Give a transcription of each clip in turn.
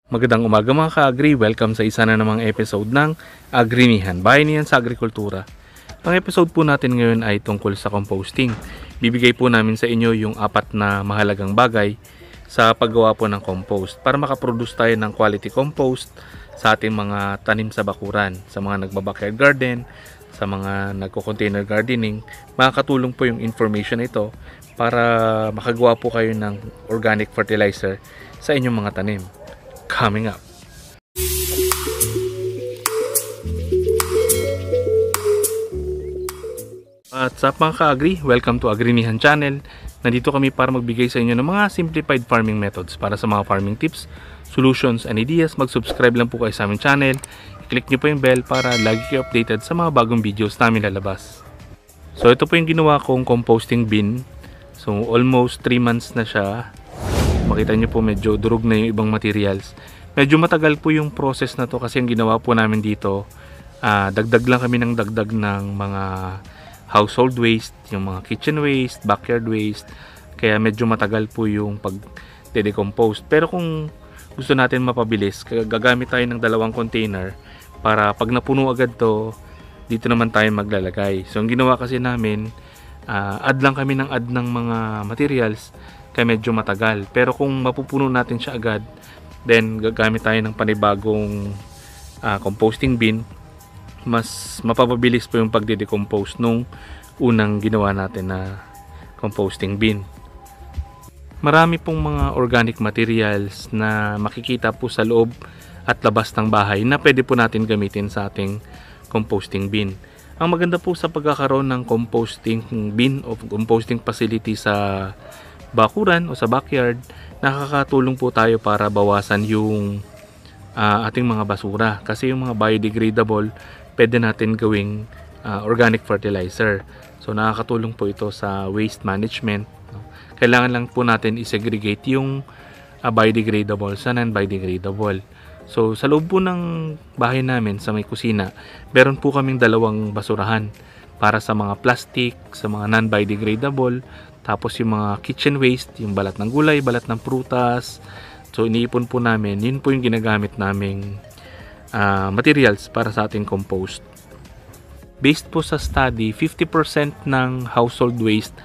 Magandang umaga mga ka-agri, welcome sa isa na namang episode ng Agrinihan, Bayanihan sa Agrikultura. Ang episode po natin ngayon ay tungkol sa composting. Bibigay po namin sa inyo yung 4 na mahalagang bagay sa paggawa po ng compost para makaproduce tayo ng quality compost sa ating mga tanim sa bakuran, sa mga nagba-backyard garden, sa mga nagko-container gardening. Makakatulong po yung information ito para makagawa po kayo ng organic fertilizer sa inyong mga tanim. Coming up. At sa mga ka-agri, welcome to Agrinihan channel. Nandito kami para magbigay sa inyo ng mga simplified farming methods para sa mga farming tips, solutions, and ideas. Mag-subscribe lang po kayo sa aming channel. I-click nyo po yung bell para lagi kayo updated sa mga bagong videos namin lalabas. So ito po yung ginawa kong composting bin. So almost 3 months na siya. Makita nyo po medyo durog na yung ibang materials. Medyo matagal po yung process na to kasi ang ginawa po namin dito, dagdag lang kami ng dagdag ng mga household waste, yung mga kitchen waste, backyard waste. Kaya medyo matagal po yung pag-decompose. Pero kung gusto natin mapabilis, gagamit tayo ng 2 container para pag napuno agad to, dito naman tayo maglalagay. So ang ginawa kasi namin, add lang kami ng mga materials. Kaya medyo matagal. Pero kung mapupuno natin siya agad, then gagamit tayo ng panibagong composting bin, mas mapapabilis po yung pagde-decompose nung unang ginawa natin na composting bin. Marami pong mga organic materials na makikita po sa loob at labas ng bahay na pwede po natin gamitin sa ating composting bin. Ang maganda po sa pagkakaroon ng composting bin o composting facility sa bakuran o sa backyard, nakakatulong po tayo para bawasan yung ating mga basura. Kasi yung mga biodegradable, pwede natin gawing organic fertilizer. So nakakatulong po ito sa waste management. Kailangan lang po natin i-segregate yung biodegradable sa non-biodegradable. So sa loob po ng bahay namin, sa may kusina, meron po kaming 2 basurahan para sa mga plastic, sa mga non-biodegradable. Tapos yung mga kitchen waste, yung balat ng gulay, balat ng prutas. So iniipon po namin, yun po yung ginagamit naming materials para sa ating compost. Based po sa study, 50% ng household waste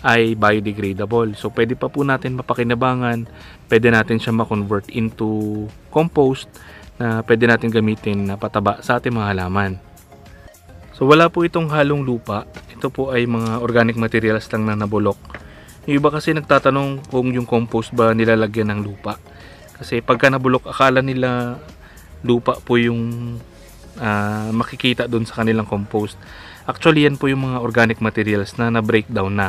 ay biodegradable. So pwede pa po natin mapakinabangan, pwede natin siya ma-convert into compost na pwede natin gamitin na pataba sa ating mga halaman. So wala po itong halong lupa. Ito po ay mga organic materials lang na nabulok. Yung iba kasi nagtatanong kung yung compost ba nilalagyan ng lupa. Kasi pagka nabulok, akala nila lupa po yung makikita dun sa kanilang compost. Actually yan po yung mga organic materials na na-breakdown na.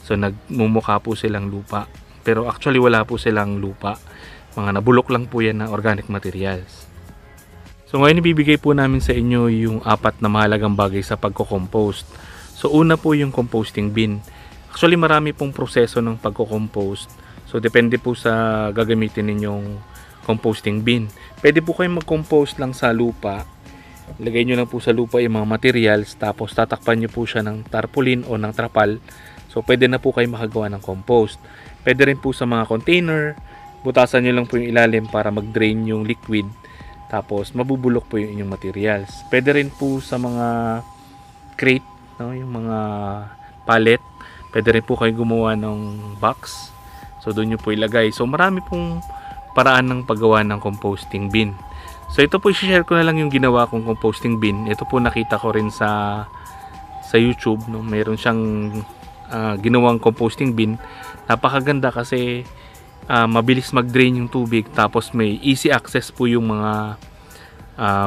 So nagmumukha po silang lupa. Pero actually wala po silang lupa. Mga nabulok lang po yan na organic materials. So ngayon ibibigay po namin sa inyo yung 4 na mahalagang bagay sa pagko-compost. So una po yung composting bin. Actually marami pong proseso ng pagko-compost. So depende po sa gagamitin ninyong composting bin. Pwede po kayong mag-compost lang sa lupa. Lagay nyo lang po sa lupa yung mga materials. Tapos tatakpan nyo po siya ng tarpaulin o ng trapal. So pwede na po kayo makagawa ng compost. Pwede rin po sa mga container. Butasan nyo lang po yung ilalim para mag-drain yung liquid. Tapos mabubulok po yung inyong materials. Pwede rin po sa mga crate, no, yung mga pallet. Pwede rin po kayo gumawa ng box. So doon nyo po ilagay. So marami pong paraan ng paggawa ng composting bin. So ito po i-share ko na lang yung ginawa kong composting bin. Ito po nakita ko rin sa YouTube, no. Mayroon siyang ginawang composting bin. Napakaganda kasi mabilis mag-drain yung tubig. Tapos may easy access po yung mga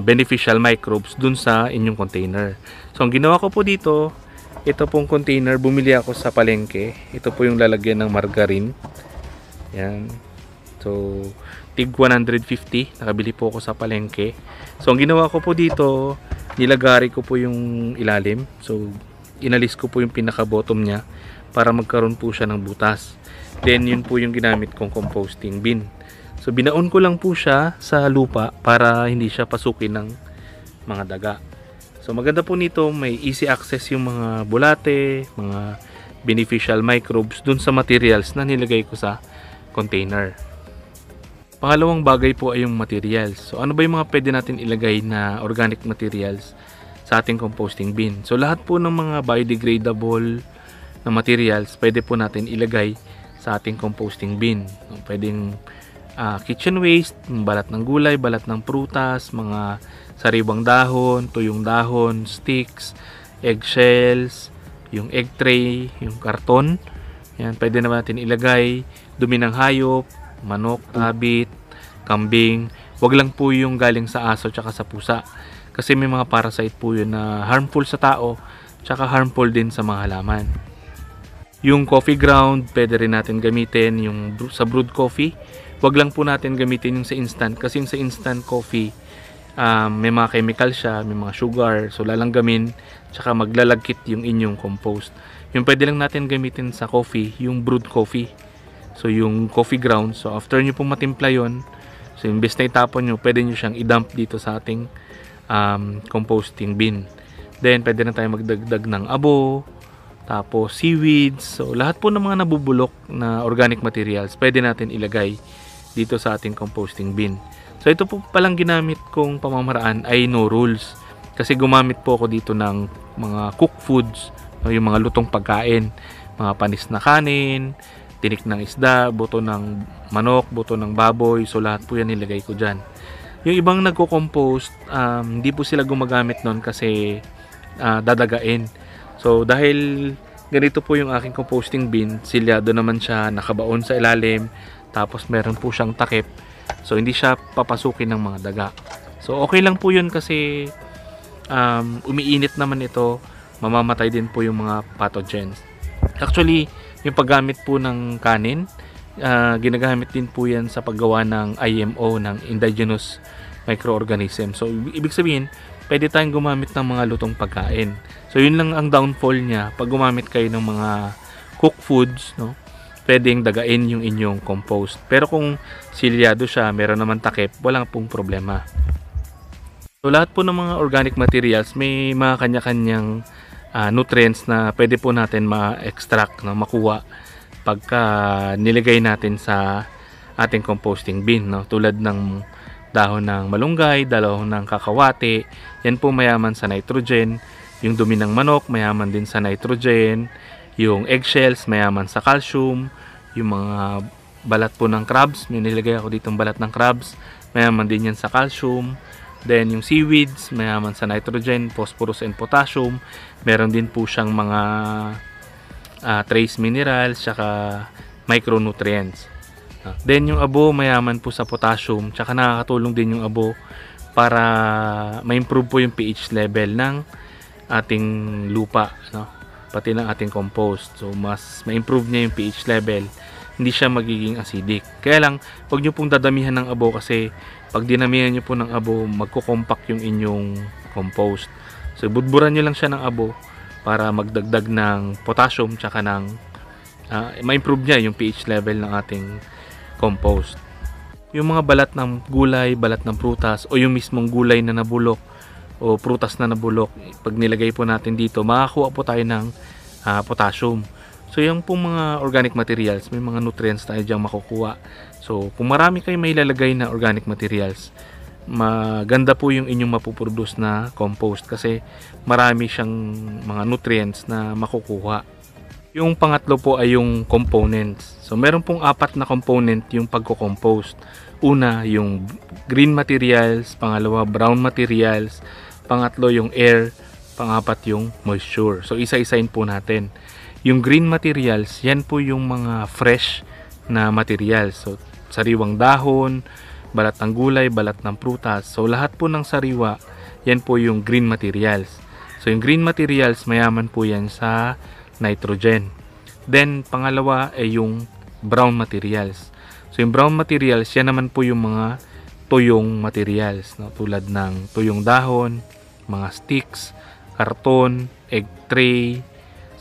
beneficial microbes dun sa inyong container. So ang ginawa ko po dito, ito pong container, bumili ako sa palengke. Ito po yung lalagyan ng margarine. Yan. So, tig 150. Nakabili po ako sa palengke. So, ang ginawa ko po dito, nilagari ko po yung ilalim. So, inalis ko po yung pinaka-bottom niya para magkaroon po siya ng butas. Then, yun po yung ginamit kong composting bin. So, binaon ko lang po siya sa lupa para hindi siya pasukin ng mga daga. So maganda po nito, may easy access yung mga bulate, mga beneficial microbes dun sa materials na nilagay ko sa container. Pangalawang bagay po ay yung materials. So ano ba yung mga pwede natin ilagay na organic materials sa ating composting bin? So lahat po ng mga biodegradable na materials pwede po natin ilagay sa ating composting bin. Pwedeng kitchen waste, balat ng gulay, balat ng prutas, mga sariwang dahon, tuyong dahon, sticks, eggshells, yung egg tray, yung karton. Yan, pwede naman natin ilagay. Dumi ng hayop, manok, rabbit, kambing. Wag lang po yung galing sa aso tsaka sa pusa. Kasi may mga parasite po yun na harmful sa tao tsaka harmful din sa mga halaman. Yung coffee ground, pwede rin natin gamitin yung sa brewed coffee. Wag lang po natin gamitin yung sa instant. Kasi yung sa instant coffee, may mga chemical siya, may mga sugar. So lalanggamin tsaka maglalagkit yung inyong compost. Yung pwede lang natin gamitin sa coffee, yung brewed coffee. So yung coffee ground, so after nyo pong matimpla yun, so imbes na itapon nyo, pwede nyo siyang i-dump dito sa ating composting bin. Then pwede na tayo magdagdag ng abo, tapos seaweeds. So lahat po ng mga nabubulok na organic materials pwede natin ilagay dito sa ating composting bin. So ito po palang ginamit kong pamamaraan ay no rules. Kasi gumamit po ako dito ng mga cooked foods, yung mga lutong pagkain, mga panis na kanin, tinik ng isda, buto ng manok, buto ng baboy. So lahat po yan nilagay ko dyan. Yung ibang nagko-compost, hindi po sila gumagamit nun kasi dadagain. So dahil ganito po yung aking composting bin, silyado naman siya, nakabaon sa ilalim, tapos meron po siyang takip. So hindi siya papasukin ng mga daga. So okay lang po yun kasi umiinit naman ito, mamamatay din po yung mga pathogens. Actually, yung paggamit po ng kanin, ginagamit din po yan sa paggawa ng IMO, ng indigenous microorganism. So ibig sabihin, pwede tayong gumamit ng mga lutong pagkain. So yun lang ang downfall niya, pag gumamit kayo ng mga cooked foods, no, pwedeng dagain yung inyong compost. Pero kung silyado siya, meron naman takip, walang pong problema. So lahat po ng mga organic materials may mga kanya-kanyang nutrients na pwede po natin ma-extract, no, makuha pagka nilagay natin sa ating composting bin, no? Tulad ng dahon ng malunggay, dahon ng kakawate, yan po mayaman sa nitrogen. Yung dumi ng manok mayaman din sa nitrogen. Yung eggshells mayaman sa calcium. Yung mga balat po ng crabs, may nilagay ako ditong balat ng crabs, mayaman din yan sa calcium. Then yung seaweeds, mayaman sa nitrogen, phosphorus and potassium. Meron din po siyang mga trace minerals, saka micronutrients. Then yung abo, mayaman po sa potassium, saka nakakatulong din yung abo para ma-improve po yung pH level ng ating lupa, no? Pati ng ating compost. So mas ma-improve niya yung pH level, hindi siya magiging acidic. Kaya lang, huwag nyo pong dadamihan ng abo kasi pag dinamihan nyo po ng abo, magko-compact yung inyong compost. So, budburan nyo lang siya ng abo para magdagdag ng potassium tsaka ng ma-improve niya yung pH level ng ating compost. Yung mga balat ng gulay, balat ng prutas, o yung mismong gulay na nabulok o prutas na nabulok, pag nilagay po natin dito, makakuha po tayo ng potassium. So, yung pong mga organic materials, may mga nutrients tayo diyang makukuha. So, kung marami kayo may ilalagay na organic materials, maganda po yung inyong mapuproduce na compost kasi marami siyang mga nutrients na makukuha. Yung pangatlo po ay yung components. So, meron pong 4 na component yung pagko-compost. Una, yung green materials. Pangalawa, brown materials. Pangatlo, yung air. Pangapat, yung moisture. So, isa-isain po natin. Yung green materials, yan po yung mga fresh na materials. So, sariwang dahon, balat ng gulay, balat ng prutas. So, lahat po ng sariwa, yan po yung green materials. So, yung green materials, mayaman po yan sa nitrogen. Then, pangalawa ay yung brown materials. So, yung brown materials, yan naman po yung mga tuyong materials, no? Tulad ng tuyong dahon, mga sticks, karton, egg tray.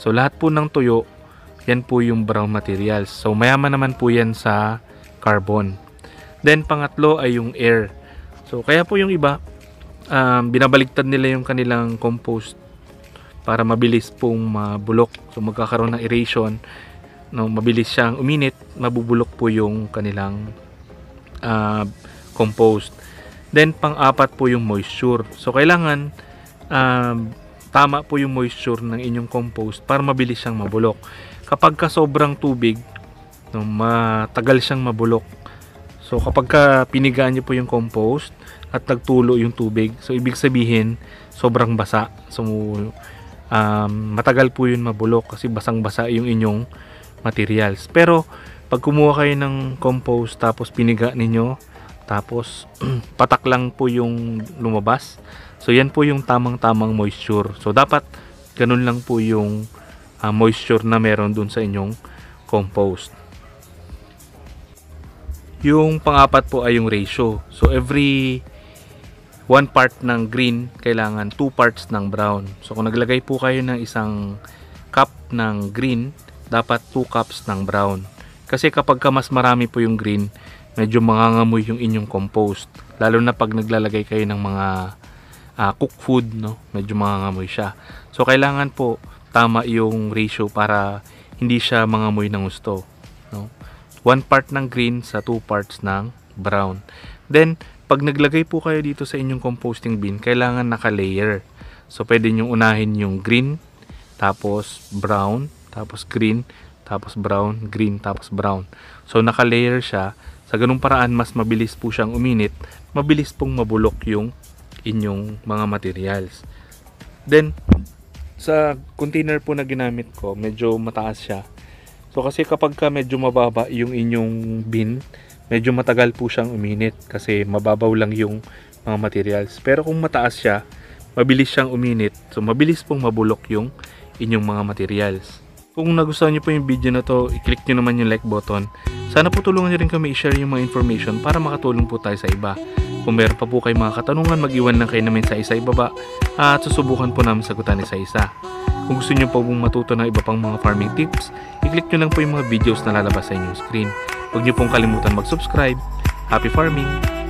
So, lahat po ng tuyo, yan po yung brown materials. So, mayaman naman po yan sa carbon. Then, pangatlo ay yung air. So, kaya po yung iba, binabaliktad nila yung kanilang compost para mabilis pong mabulok. So, magkakaroon ng aeration. No, mabilis siyang uminit, mabubulok po yung kanilang compost. Then pang-apat po yung moisture. So kailangan tama po yung moisture ng inyong compost para mabilis siyang mabulok. Kapag ka sobrang tubig, no, matagal siyang mabulok. So kapag ka pinigaan niyo po yung compost at nagtulo yung tubig, so ibig sabihin sobrang basa. So matagal po yun mabulok kasi basang-basa yung inyong materials. Pero pag kumuha kayo ng compost tapos piniga ninyo, tapos patak lang po yung lumabas, so yan po yung tamang-tamang moisture. So dapat ganun lang po yung moisture na meron dun sa inyong compost. Yung pang-apat po ay yung ratio. So every 1 part ng green, kailangan 2 parts ng brown. So kung naglagay po kayo ng isang cup ng green, dapat 2 cups ng brown. Kasi kapag mas marami po yung green, medyo mangangamoy yung inyong compost. Lalo na pag naglalagay kayo ng mga cooked food, no? Medyo mangangamoy siya. So kailangan po tama yung ratio para hindi siya mangamoy ng gusto, no? 1 part ng green sa 2 parts ng brown. Then pag naglagay po kayo dito sa inyong composting bin, kailangan naka-layer. So pwede nyo unahin yung green, tapos brown, tapos green, tapos brown, green, tapos brown. So naka-layer siya. Sa ganung paraan, mas mabilis po siyang uminit, mabilis pong mabulok yung inyong mga materials. Then sa container po na ginamit ko, medyo mataas siya. So kasi kapag ka medyo mababa yung inyong bin, medyo matagal po siyang uminit kasi mababaw lang yung mga materials. Pero kung mataas siya, mabilis siyang uminit. So mabilis pong mabulok yung inyong mga materials. Kung nagustuhan niyo po yung video na to, i-click niyo naman yung like button. Sana po tulungan niyo rin kami i-share yung mga information para makatulong po tayo sa iba. Kung meron pa po kayo mga katanungan, mag-iwan lang kayo namin sa isa ibaba at susubukan po namin sagutan isa-isa. Kung gusto niyo po pong matuto ng iba pang mga farming tips, i-click niyo lang po yung mga videos na lalabas sa inyong screen. Huwag niyo pong kalimutan mag-subscribe. Happy farming!